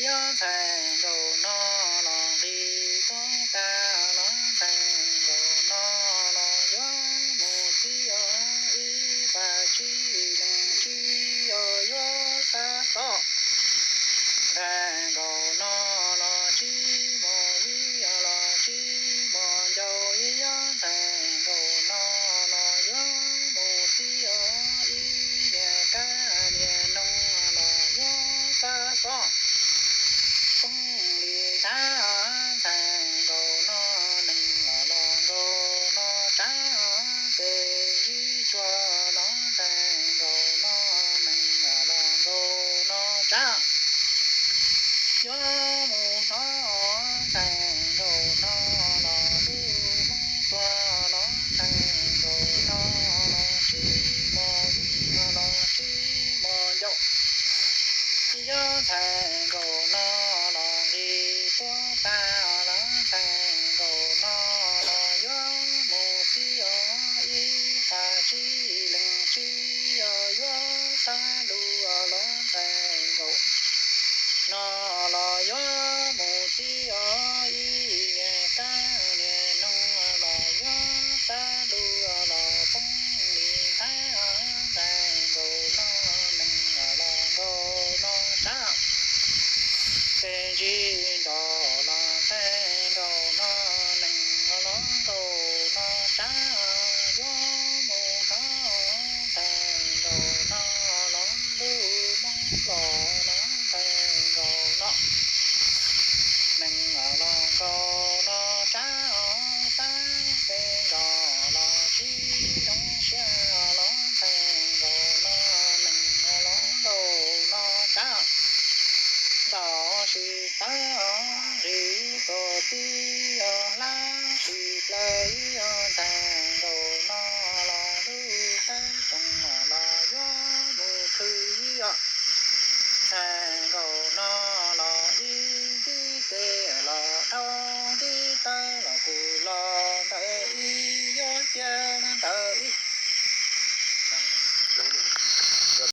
gió thành cầu nó lòng đi có ca nó thành cầu nó lòng gió một tí ở y và chi đừng chi ở gió xa xó thành cầu nó lo chi mò vi lo chi mò dầu y gió thành cầu nó lo gió một tí ở y nhà ca nhà nông lo gió xa xó không liền thá thành cầu nó nâng lo cầu nó trá về đi cho nó thành cầu nó nâng lo cầu nó trá gió mù nó thành cầu nó lo lu mong xoa nó thành cầu nó lo chi mò vi lo chi mò dậu gió thành cầu nó lo đi có ta nó thành cầu nó lo gió mù tí ở y ta chi lừng chi ở gió ta lu ở lo thành cầu nó lo gió mù tí ở y nghe ca nghe nông lo gió ta lu ở lo phong liền thái ở thành cầu nó nâng ở lo cầu nó trao cái gì đó